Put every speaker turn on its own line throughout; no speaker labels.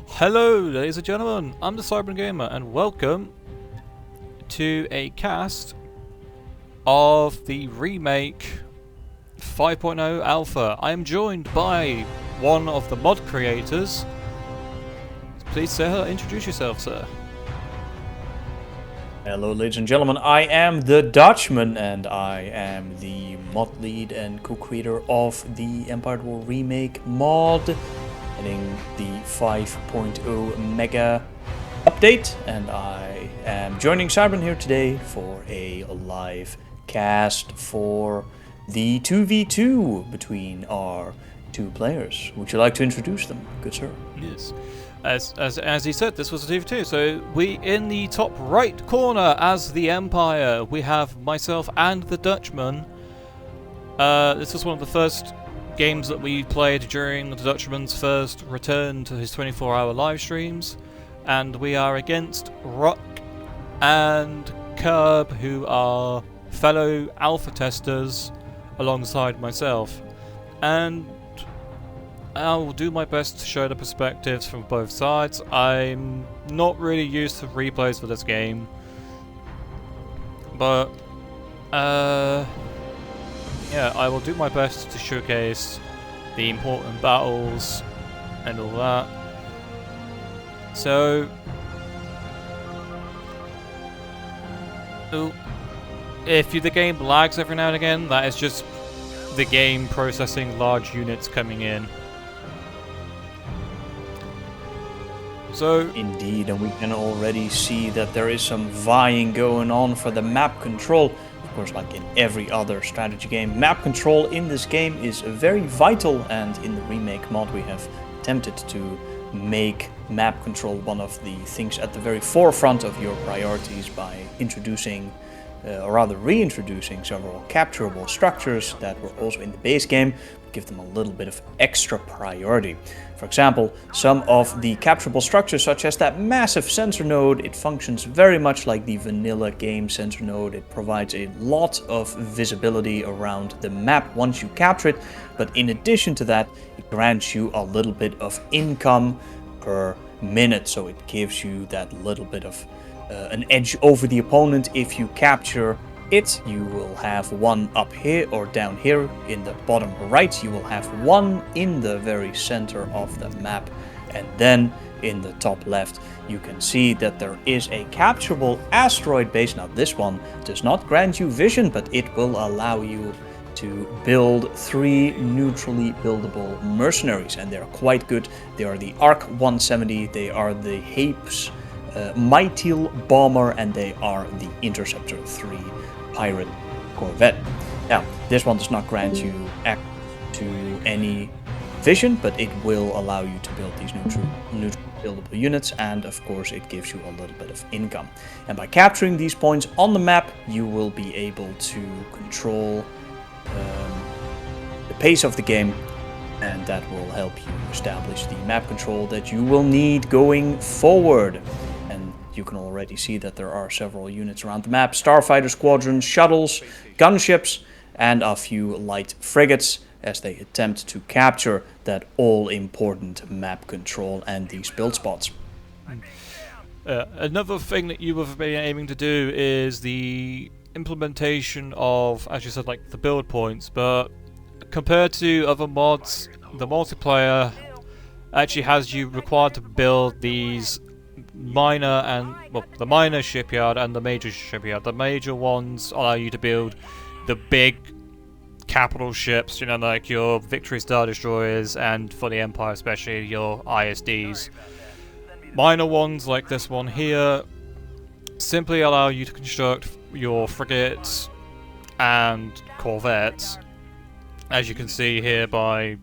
Hello, ladies and gentlemen, I'm the Cyber Gamer, and welcome to a cast of the Remake 5.0 Alpha. I am joined by one of the mod creators. Please say hello, introduce yourself, sir.
Hello, ladies and gentlemen, I am the Dutchman, and I am the mod lead and co-creator of the Empire War Remake Mod, heading the 5.0 Mega update, and I am joining Cybran here today for a live cast for the 2v2 between our two players. Would you like to introduce them, good sir?
Yes. As he said, this was a TV2, so we in the top right corner as the Empire, we have myself and the Dutchman. This was one of the first games that we played during the Dutchman's first return to his 24-hour live streams, and we are against Rock and Curb, who are fellow alpha testers alongside myself, and I'll do my best to show the perspectives from both sides. I'm not really used to replays for this game, but yeah, I will do my best to showcase the important battles and all that. So, if the game lags every now and again, that is just the game processing large units coming in. So,
indeed, and we can already see that there is some vying going on for the map control. Of course, like in every other strategy game, map control in this game is very vital, and in the Remake Mod we have attempted to make map control one of the things at the very forefront of your priorities by introducing, or rather reintroducing, several capturable structures that were also in the base game, but give them a little bit of extra priority. For example, some of the capturable structures, such as that massive sensor node, it functions very much like the vanilla game sensor node. It provides a lot of visibility around the map once you capture it, but in addition to that, it grants you a little bit of income per minute, so it gives you that little bit of an edge over the opponent. If you capture it, you will have one up here or down here in the bottom right. You will have one in the very center of the map, and then in the top left you can see that there is a capturable asteroid base. Now this one does not grant you vision, but it will allow you to build 3 neutrally buildable mercenaries, and they're quite good. They are the Arc 170, they are the Hapes Mytil Bomber, and they are the Interceptor 3 Pirate Corvette. Now, this one does not grant you access to any vision, but it will allow you to build these neutral buildable units, and of course it gives you a little bit of income. And by capturing these points on the map, you will be able to control the pace of the game, and that will help you establish the map control that you will need going forward. You can already see that there are several units around the map: starfighter squadrons, shuttles, gunships, and a few light frigates as they attempt to capture that all-important map control and these build spots.
Another thing that you have been aiming to do is the implementation of, as you said, like the build points, but compared to other mods, the multiplayer actually has you required to build these minor and, well, the minor shipyard and the major shipyard. The major ones allow you to build the big capital ships, you know, like your Victory Star Destroyers, and for the Empire especially, your ISDs. Minor ones like this one here simply allow you to construct your frigates and corvettes, as you can see here by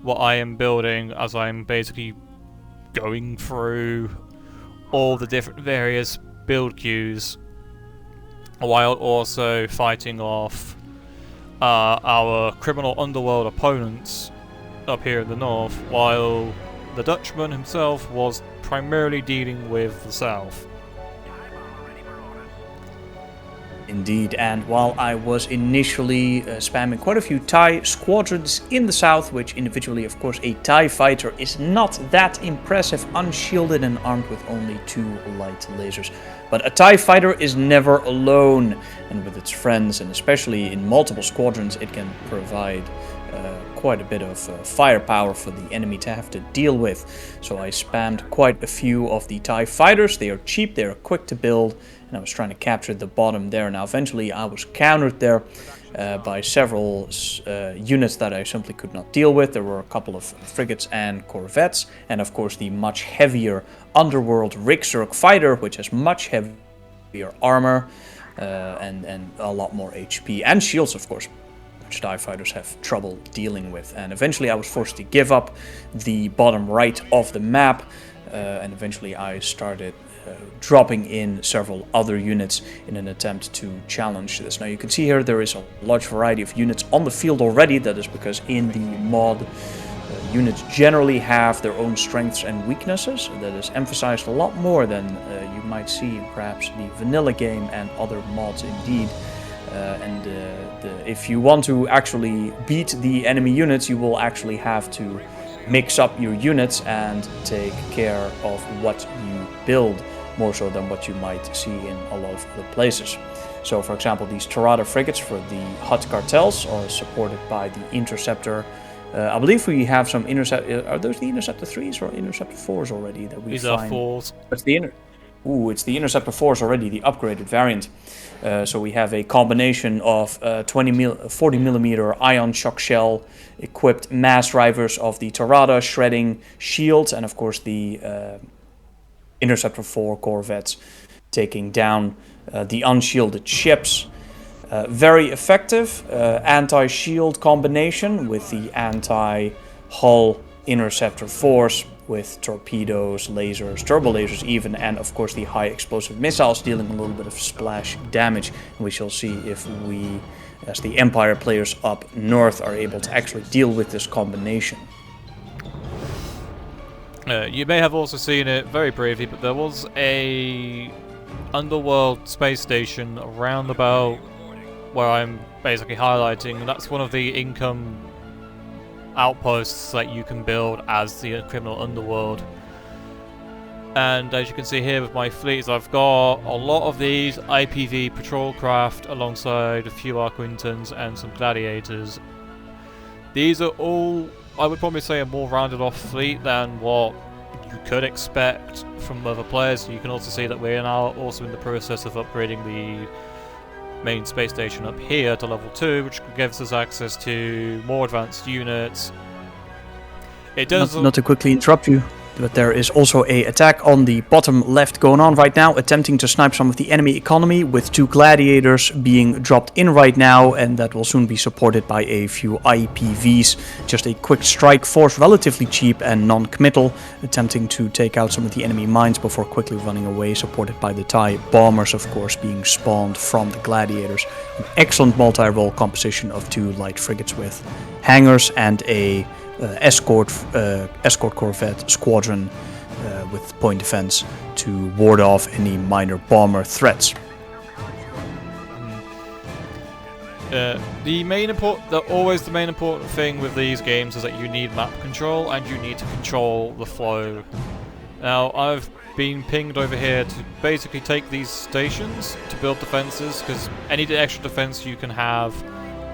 what I am building, as I'm basically going through all the different various build queues while also fighting off our criminal underworld opponents up here in the north, while the Dutchman himself was primarily dealing with the south.
indeed. And while I was initially spamming quite a few TIE squadrons in the south, which individually, of course, a TIE fighter is not that impressive, unshielded and armed with only 2 light lasers. But a TIE fighter is never alone, and with its friends, and especially in multiple squadrons, it can provide quite a bit of firepower for the enemy to have to deal with. So I spammed quite a few of the TIE fighters. They are cheap, they are quick to build, and I was trying to capture the bottom there. Now eventually I was countered there by several units that I simply could not deal with. There were a couple of frigates and corvettes, and of course the much heavier Underworld Riksirk fighter, which has much heavier armor and a lot more HP and shields, of course, which TIE fighters have trouble dealing with. And eventually I was forced to give up the bottom right of the map, and eventually I started dropping in several other units in an attempt to challenge this. Now you can see here there is a large variety of units on the field already. That is because in the mod units generally have their own strengths and weaknesses. That is emphasized a lot more than you might see in perhaps the vanilla game and other mods indeed. If you want to actually beat the enemy units, you will actually have to mix up your units and take care of what you build, more so than what you might see in a lot of other places. So for example, these Tirada frigates for the Hutt cartels are supported by the Interceptor. I believe we have some are those the Interceptor 3s or Interceptor 4s already that we
These
find?
are 4s.
It's the Interceptor 4s already, the upgraded variant. So we have a combination of 40mm ion shock shell equipped mass drivers of the Tirada shredding shields, and of course the Interceptor 4 corvettes taking down the unshielded ships. Very effective anti-shield combination with the anti-hull Interceptor 4s with torpedoes, lasers, turbo lasers even, and of course the high explosive missiles dealing a little bit of splash damage. And we shall see if we, as the Empire players up north, are able to actually deal with this combination.
You may have also seen it very briefly, but there was a underworld space station around about where I'm basically highlighting. That's one of the income outposts that you can build as the criminal underworld. And as you can see here with my fleets, I've got a lot of these IPV patrol craft alongside a few Arquintons and some gladiators. These are all, I would probably say, a more rounded off fleet than what you could expect from other players. You can also see that we're now also in the process of upgrading the main space station up here to level 2, which gives us access to more advanced units. It does
not to quickly interrupt you, but there is also a attack on the bottom left going on right now, attempting to snipe some of the enemy economy, with 2 gladiators being dropped in right now, and that will soon be supported by a few IPVs. Just a quick strike force, relatively cheap and non-committal, attempting to take out some of the enemy mines before quickly running away, supported by the TIE bombers, of course, being spawned from the gladiators. An excellent multi-role composition of 2 light frigates with hangars and a escort corvette squadron with point defense to ward off any minor bomber threats.
Always the main important thing with these games is that you need map control and you need to control the flow. Now I've been pinged over here to basically take these stations to build defenses, because any extra defense you can have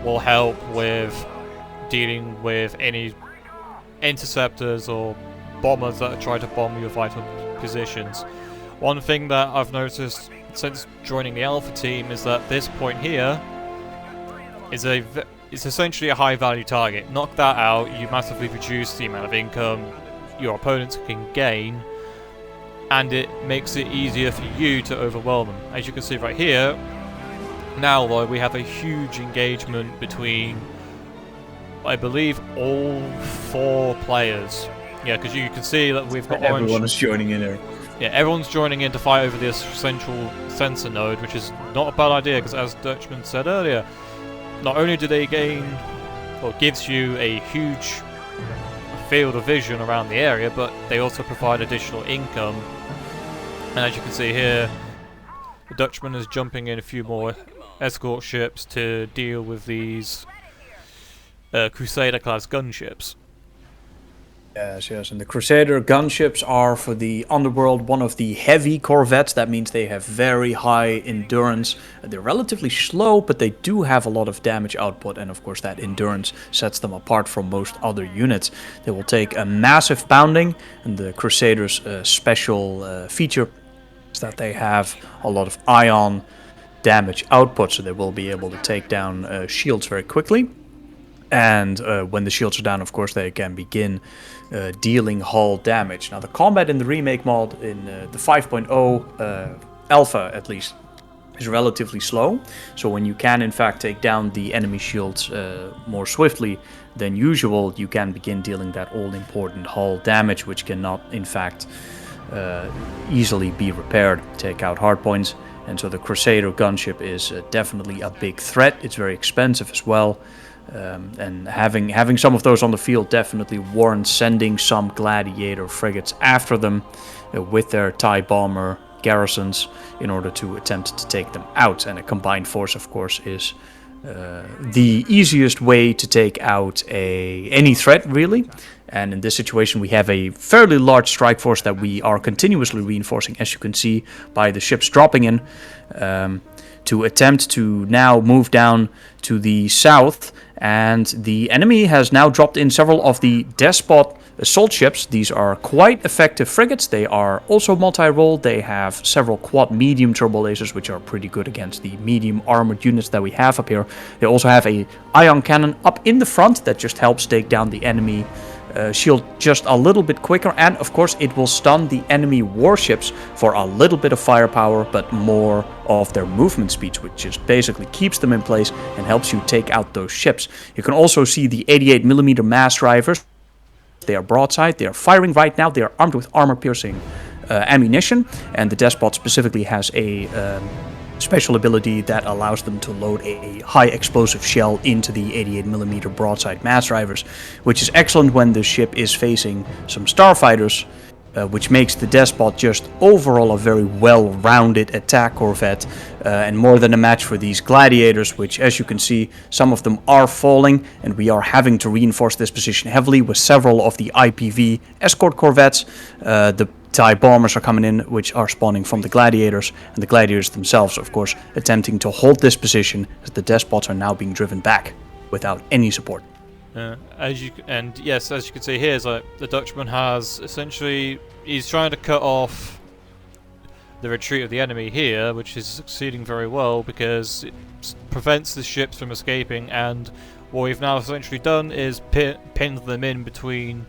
will help with dealing with any interceptors or bombers that try to bomb your vital positions. One thing that I've noticed since joining the Alpha team is that this point here is essentially a high value target. Knock that out, you massively reduce the amount of income your opponents can gain, and it makes it easier for you to overwhelm them. As you can see right here, now though, we have a huge engagement between, I believe, all 4 players. Yeah, because you can see that we've got orange.
Everyone is joining in there.
Yeah, everyone's joining in to fight over this central sensor node, which is not a bad idea, because as Dutchman said earlier, not only do they gain, or gives you a huge field of vision around the area, but they also provide additional income. And as you can see here, the Dutchman is jumping in a few more escort ships to deal with these Crusader-class gunships.
Yes, and the Crusader gunships are for the underworld one of the heavy corvettes. That means they have very high endurance. They're relatively slow, but they do have a lot of damage output, and of course that endurance sets them apart from most other units. They will take a massive pounding, and the Crusaders' special feature is that they have a lot of ion damage output, so they will be able to take down shields very quickly. And when the shields are down, of course, they can begin dealing hull damage. Now, the combat in the Remake mod, in the 5.0 alpha at least, is relatively slow. So when you can, in fact, take down the enemy shields more swiftly than usual, you can begin dealing that all-important hull damage, which cannot, in fact, easily be repaired. Take out hardpoints. And so the Crusader gunship is definitely a big threat. It's very expensive as well. And having some of those on the field definitely warrants sending some Gladiator frigates after them with their TIE bomber garrisons in order to attempt to take them out. And a combined force, of course, is the easiest way to take out any threat, really. And in this situation, we have a fairly large strike force that we are continuously reinforcing, as you can see by the ships dropping in, to attempt to now move down to the south. And the enemy has now dropped in several of the Despot assault ships. These are quite effective frigates. They are also multi-role. They have several quad medium turbo lasers, which are pretty good against the medium armored units that we have up here. They also have a ion cannon up in the front that just helps take down the enemy shield just a little bit quicker, and of course it will stun the enemy warships for a little bit of firepower, but more of their movement speed, which just basically keeps them in place and helps you take out those ships. You can also see the 88mm mass drivers. They are broadside, they are firing right now, they are armed with armor-piercing ammunition, and the Despot specifically has a special ability that allows them to load a high explosive shell into the 88mm broadside mass drivers, which is excellent when the ship is facing some starfighters, which makes the Despot just overall a very well-rounded attack corvette, and more than a match for these Gladiators, which, as you can see, some of them are falling, and we are having to reinforce this position heavily with several of the IPV escort corvettes. The TIE bombers are coming in, which are spawning from the Gladiators, and the Gladiators themselves, of course, attempting to hold this position as the Despots are now being driven back without any support.
As you can see here, is like the Dutchman has essentially, he's trying to cut off the retreat of the enemy here, which is succeeding very well because it prevents the ships from escaping. And what we've now essentially done is pinned them in between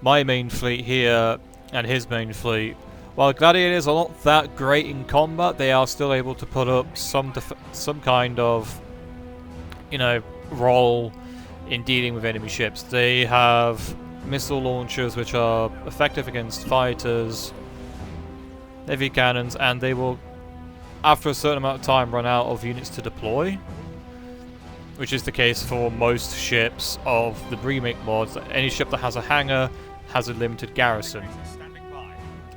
my main fleet here and his main fleet. While Gladiators are not that great in combat, they are still able to put up some kind of, role in dealing with enemy ships. They have missile launchers which are effective against fighters, heavy cannons, and they will, after a certain amount of time, run out of units to deploy, which is the case for most ships of the Remake mods. Any ship that has a hangar has a limited garrison.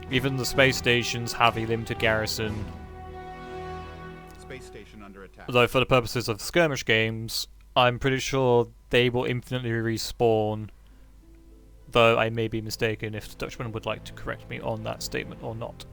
Even the space stations have a limited garrison. Space station under attack. Although for the purposes of skirmish games, I'm pretty sure they will infinitely respawn, though I may be mistaken if the Dutchman would like to correct me on that statement or not.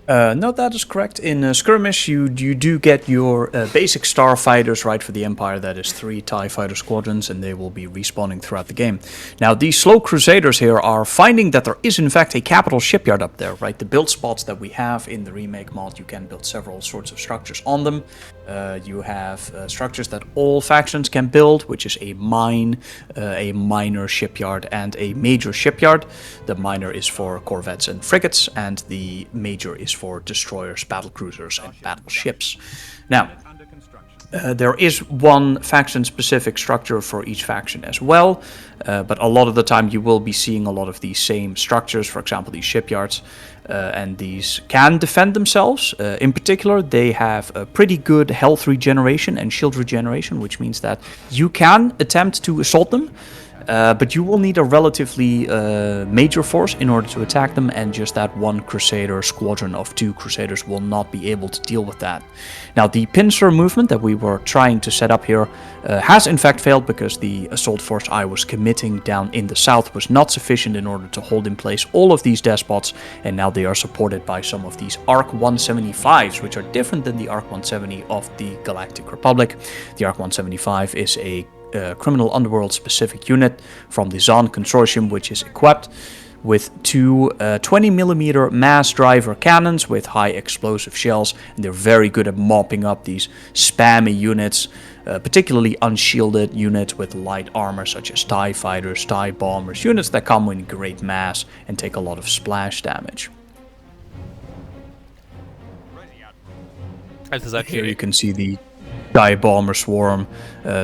No, that is correct. In skirmish, you do get your basic starfighters, right, for the Empire. That is 3 TIE fighter squadrons, and they will be respawning throughout the game. Now, these slow Crusaders here are finding that there is, in fact, a capital shipyard up there, right? The build spots that we have in the Remake mod, you can build several sorts of structures on them. You have structures that all factions can build, which is a mine, a minor shipyard, and a major shipyard. The minor is for corvettes and frigates, and the major is for destroyers, battlecruisers, and battleships. Now, there is one faction-specific structure for each faction as well, but a lot of the time you will be seeing a lot of these same structures, for example, these shipyards, and these can defend themselves. In particular, they have a pretty good health regeneration and shield regeneration, which means that you can attempt to assault them. but you will need a relatively major force in order to attack them, and just that one Crusader squadron of 2 Crusaders will not be able to deal with that. Now, the pincer movement that we were trying to set up here has in fact failed, because the assault force I was committing down in the south was not sufficient in order to hold in place all of these despots, and now they are supported by some of these Arc 175s, which are different than the Arc 170 of the Galactic Republic. The Arc 175 is a criminal underworld specific unit from the Zann Consortium, which is equipped with 2 20mm mass driver cannons with high explosive shells, and they're very good at mopping up these spammy units, particularly unshielded units with light armor such as TIE fighters, TIE bombers, units that come in great mass and take a lot of splash damage. Here you can see the TIE bomber swarm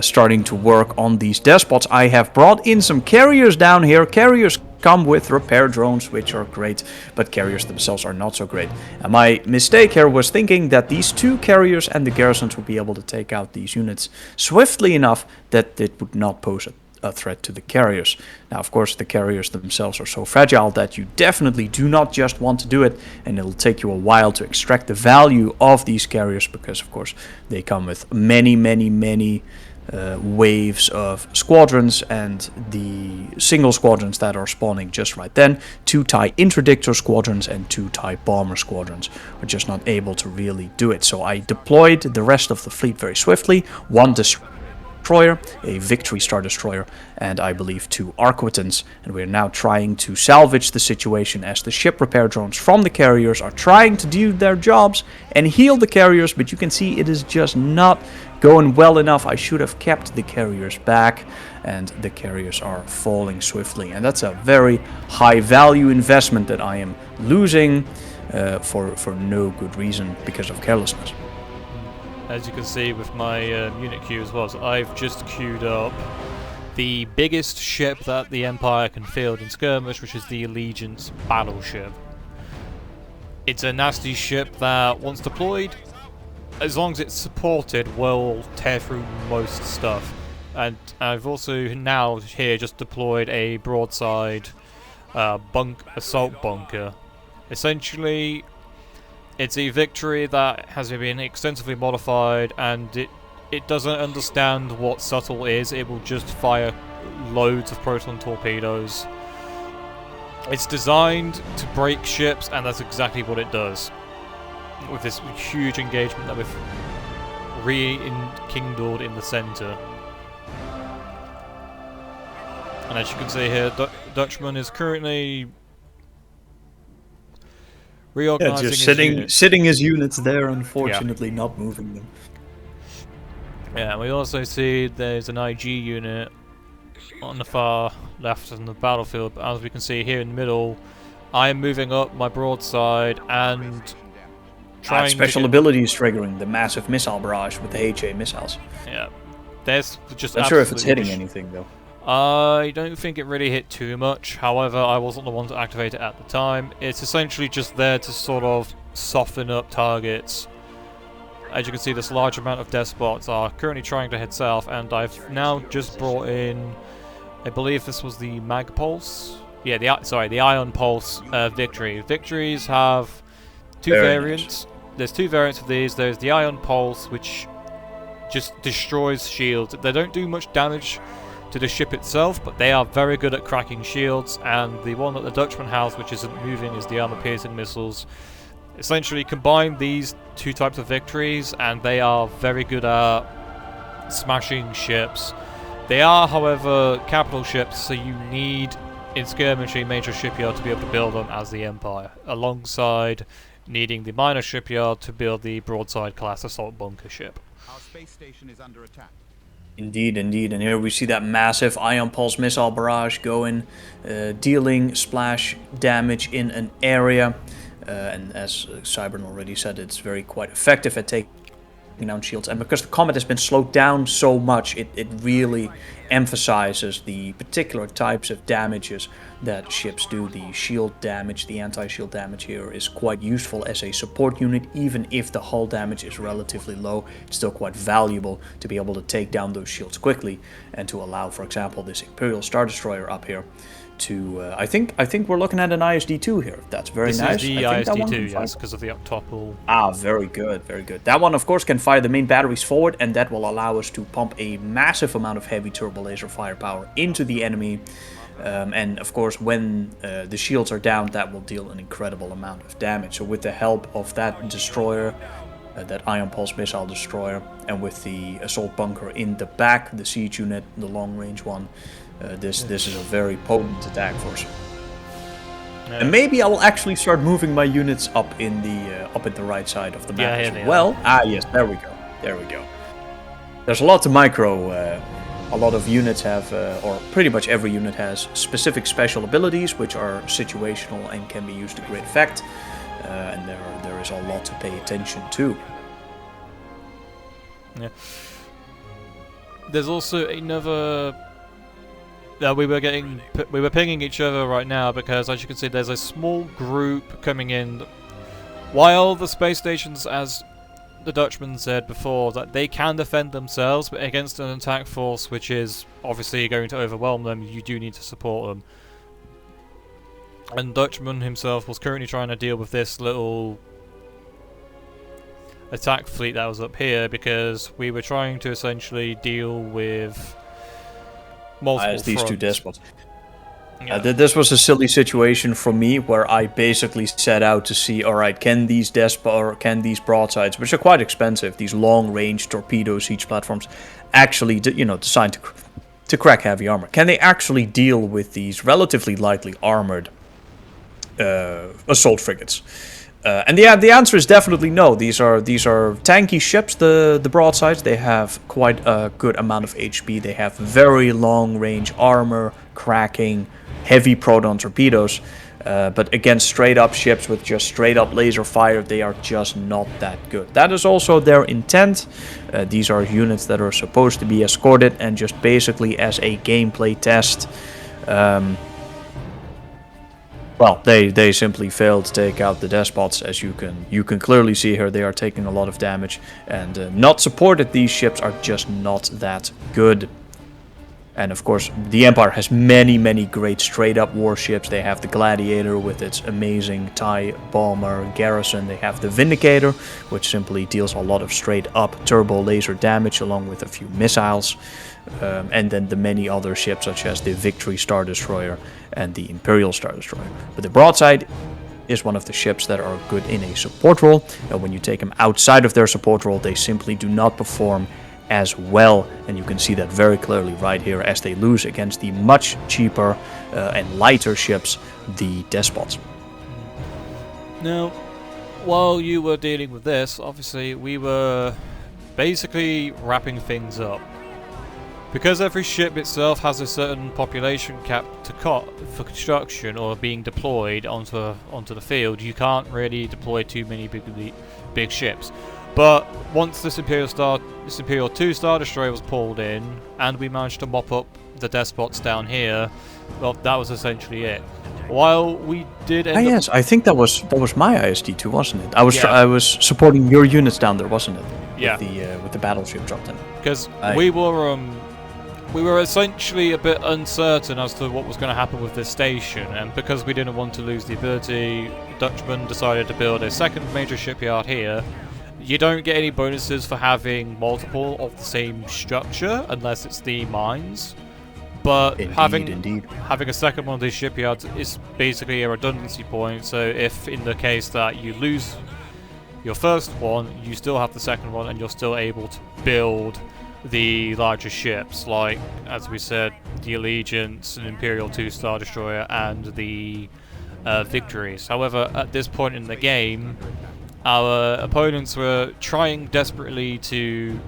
starting to work on these despots. I have brought in some carriers down here. Carriers come with repair drones, which are great, but carriers themselves are not so great. And my mistake here was thinking that these 2 carriers and the garrisons would be able to take out these units swiftly enough that it would not pose a threat to the carriers. Now, of course, the carriers themselves are so fragile that you definitely do not just want to do it, and it'll take you a while to extract the value of these carriers, because of course they come with many waves of squadrons, and the single squadrons that are spawning just right then, 2 TIE interdictor squadrons and 2 TIE bomber squadrons, are just not able to really do it. So I deployed the rest of the fleet very swiftly, 1 destroyer, a Victory Star destroyer, and I believe 2 Arquitans, and we're now trying to salvage the situation as the ship repair drones from the carriers are trying to do their jobs and heal the carriers, but you can see it is just not going well enough. I should have kept the carriers back, and the carriers are falling swiftly, and that's a very high value investment that I am losing for no good reason, because of carelessness.
As you can see with my unit queue as well, so I've just queued up the biggest ship that the Empire can field in skirmish, which is the Allegiance battleship. It's a nasty ship that, once deployed, as long as it's supported, will tear through most stuff. And I've also now here just deployed a broadside assault bunker. Essentially, it's a Victory that has been extensively modified, and it doesn't understand what subtle is. It will just fire loads of proton torpedoes. It's designed to break ships, and that's exactly what it does, with this huge engagement that we've rekindled in the center. And as you can see here, Dutchman is currently reorganizing
just sitting his units there, unfortunately, not moving them.
Yeah, and we also see there's an IG unit on the far left of the battlefield, but as we can see here in the middle, I am moving up my broadside and trying
special abilities triggering the massive missile barrage with the HA missiles.
Yeah, there's just
not sure if it's hitting anything though.
I don't think it really hit too much. However, I wasn't the one to activate it at the time. It's essentially just there to sort of soften up targets. As you can see, this large amount of despots are currently trying to head south, and I've now just brought in, I believe this was the Mag Pulse. Yeah, the Ion Pulse Victory. Victories have 2 variants. There's 2 variants of these. There's the Ion Pulse, which just destroys shields. They don't do much damage to the ship itself, but they are very good at cracking shields, and the one that the Dutchman has, which isn't moving, is the armor-piercing missiles. Essentially combine these 2 types of Victories, and they are very good at smashing ships. They are, however, capital ships, so you need, in skirmish, a major shipyard to be able to build them as the Empire, alongside needing the minor shipyard to build the broadside class assault bunker ship.
Our space station is under attack.
Indeed, indeed, and here we see that massive Ion Pulse missile barrage going, dealing splash damage in an area, and as Cybern already said, it's quite effective at taking down shields. And because the combat has been slowed down so much, it really emphasizes the particular types of damages that ships do. The shield damage, the anti-shield damage here is quite useful as a support unit. Even if the hull damage is relatively low, it's still quite valuable to be able to take down those shields quickly and to allow, for example, this Imperial Star Destroyer up here to, I think we're looking at an ISD-2 here. That's very nice.
This is the ISD-2, yes, because of the octuple.
Ah, very good, very good. That one, of course, can fire the main batteries forward, and that will allow us to pump a massive amount of heavy turbo laser firepower into the enemy. And, of course, when the shields are down, that will deal an incredible amount of damage. So with the help of that destroyer, that Ion Pulse missile destroyer, and with the assault bunker in the back, the siege unit, the long-range one, this is a very potent attack force. Yeah. And maybe I will actually start moving my units up in the right side of the map as well. Ah, yes, there we go. There we go. There's a lot to micro. A lot of units have, or pretty much every unit has, specific special abilities which are situational and can be used to great effect. And there is a lot to pay attention to.
Yeah. There's also another. We were pinging each other right now because, as you can see, there's a small group coming in. While the space stations, as the Dutchman said before, that they can defend themselves, but against an attack force which is obviously going to overwhelm them, you do need to support them. And Dutchman himself was currently trying to deal with this little attack fleet that was up here because we were trying to essentially deal with multiple
these
fronts.
Two despots.
Yeah.
This was a silly situation for me where I basically set out to see, alright, can these broadsides, which are quite expensive, these long-range torpedo siege platforms, actually, designed to crack heavy armor, can they actually deal with these relatively lightly armored assault frigates? And the answer is definitely no. These are tanky ships, the broadsides. They have quite a good amount of HP. They have very long-range armor, cracking, heavy proton torpedoes. But against straight-up ships with just straight-up laser fire, they are just not that good. That is also their intent. These are units that are supposed to be escorted and just basically as a gameplay test. Well, they simply failed to take out the despots, as you can clearly see here. They are taking a lot of damage, and not supported. These ships are just not that good. And of course, the Empire has many great straight-up warships. They have the Gladiator with its amazing TIE bomber garrison. They have the Vindicator, which simply deals a lot of straight-up turbo laser damage, along with a few missiles. And then the many other ships, such as the Victory Star Destroyer and the Imperial Star Destroyer. But the broadside is one of the ships that are good in a support role. And when you take them outside of their support role, they simply do not perform as well. And you can see that very clearly right here as they lose against the much cheaper and lighter ships, the Despots.
Now, while you were dealing with this, obviously we were basically wrapping things up. Because every ship itself has a certain population cap for construction or being deployed onto the field, you can't really deploy too many big ships. But once this Imperial 2 Star Destroyer was pulled in, and we managed to mop up the Despots down here, well, that was essentially it. While we did end
yes, I think that was my ISD2, wasn't it? I was supporting your units down there, wasn't it?
Yeah.
With the battleship dropped in.
Because we were essentially a bit uncertain as to what was going to happen with this station, and because we didn't want to lose the ability, Dutchman decided to build a second major shipyard here. You don't get any bonuses for having multiple of the same structure unless it's the mines, but having a second one of these shipyards is basically a redundancy point. So if in the case that you lose your first one, you still have the second one and you're still able to build the larger ships, like, as we said, the Allegiance, an Imperial 2 Star Destroyer, and the Victories. However, at this point in the game, our opponents were trying desperately to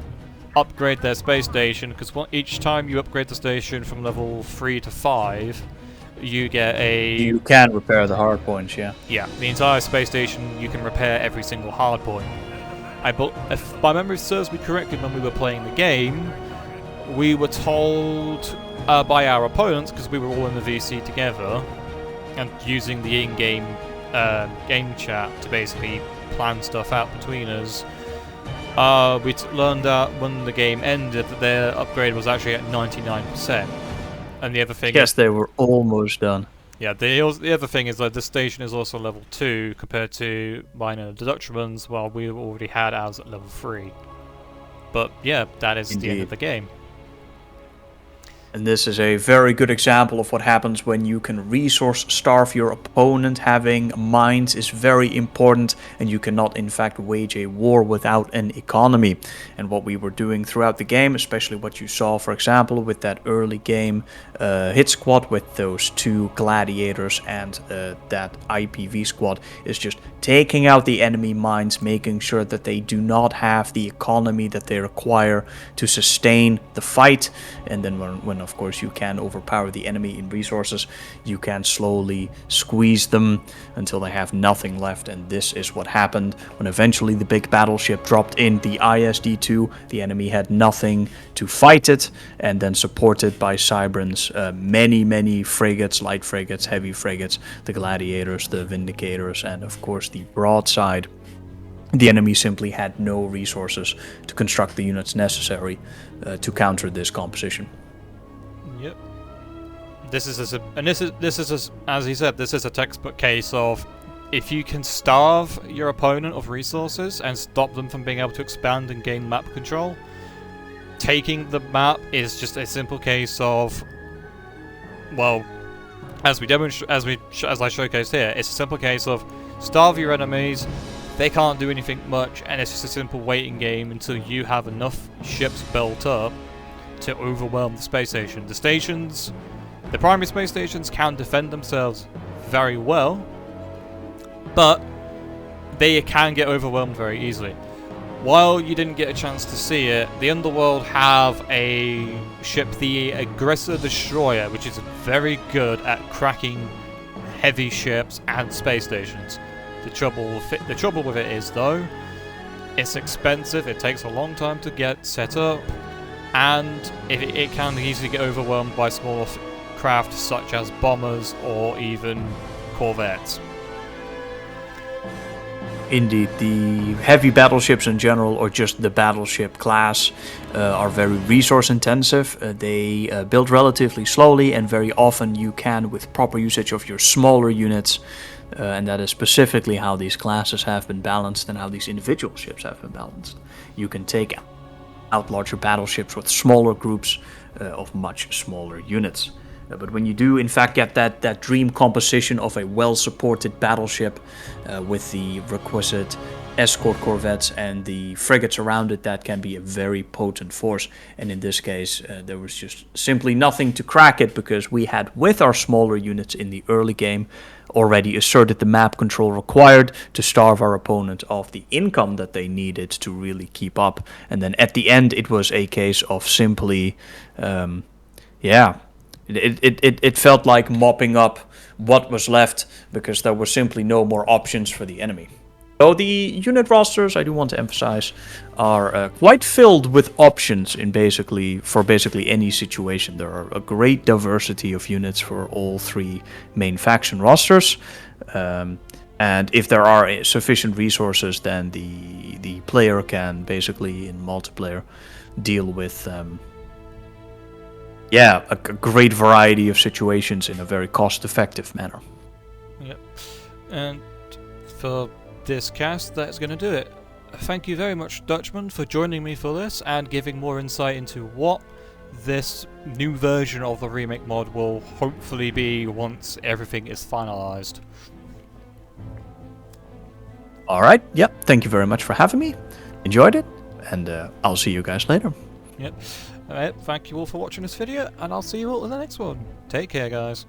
upgrade their space station, because each time you upgrade the station from level 3 to 5, you get You
can repair the hard points, yeah.
Yeah, the entire space station, you can repair every single hard point. if my memory serves me correctly, when we were playing the game, we were told by our opponents, because we were all in the VC together, and using the in-game game chat to basically plan stuff out between us. We learned that when the game ended that their upgrade was actually at 99%. And the other thing
Yes, they were almost done.
Yeah, the other thing is that this station is also level 2 compared to mine and the Dutchman's, while we already had ours at level 3. But yeah, that is the end of the game.
And this is a very good example of what happens when you can resource starve your opponent. Having mines is very important, and you cannot in fact wage a war without an economy. And what we were doing throughout the game, especially what you saw for example with that early game hit squad with those 2 gladiators and that IPV squad, is just taking out the enemy mines, making sure that they do not have the economy that they require to sustain the fight. And then when of course you can overpower the enemy in resources, you can slowly squeeze them until they have nothing left. And this is what happened when eventually the big battleship dropped in the ISD-2. The enemy had nothing to fight it, and then supported by Cybran's many frigates, light frigates, heavy frigates, the gladiators, the vindicators, and of course the broadside. The enemy simply had no resources to construct the units necessary to counter this composition.
Yep. This is as he said, this is a textbook case of if you can starve your opponent of resources and stop them from being able to expand and gain map control, taking the map is just a simple case of, well, as I showcased here, it's a simple case of starve your enemies. They can't do anything much, and it's just a simple waiting game until you have enough ships built up to overwhelm the space station. The primary space stations can defend themselves very well, but they can get overwhelmed very easily. While you didn't get a chance to see it, the Underworld have a ship, the Aggressor Destroyer, which is very good at cracking heavy ships and space stations. The trouble with it is, though, it's expensive, it takes a long time to get set up, and it can easily get overwhelmed by smaller craft such as bombers or even corvettes.
Indeed, the heavy battleships in general, or just the battleship class, are very resource intensive. They build relatively slowly, and very often you can, with proper usage of your smaller units, and that is specifically how these classes have been balanced and how these individual ships have been balanced. You can take out larger battleships with smaller groups of much smaller units. But when you do in fact get that dream composition of a well-supported battleship with the requisite escort corvettes and the frigates around it, that can be a very potent force. And in this case, there was just simply nothing to crack it, because we had, with our smaller units in the early game, already asserted the map control required to starve our opponent of the income that they needed to really keep up. And then at the end, it was a case of simply, It felt like mopping up what was left, because there were simply no more options for the enemy. So the unit rosters, I do want to emphasize, are quite filled with options for basically any situation. There are a great diversity of units for all 3 main faction rosters. And if there are sufficient resources, then the player can basically, in multiplayer, deal with a great variety of situations in a very cost-effective manner.
Yep. And for this cast, that's going to do it. Thank you very much, Dutchman, for joining me for this and giving more insight into what this new version of the Remake Mod will hopefully be once everything is finalized.
Alright, yep, thank you very much for having me. Enjoyed it, and I'll see you guys later.
Yep. Alright, thank you all for watching this video, and I'll see you all in the next one. Take care, guys.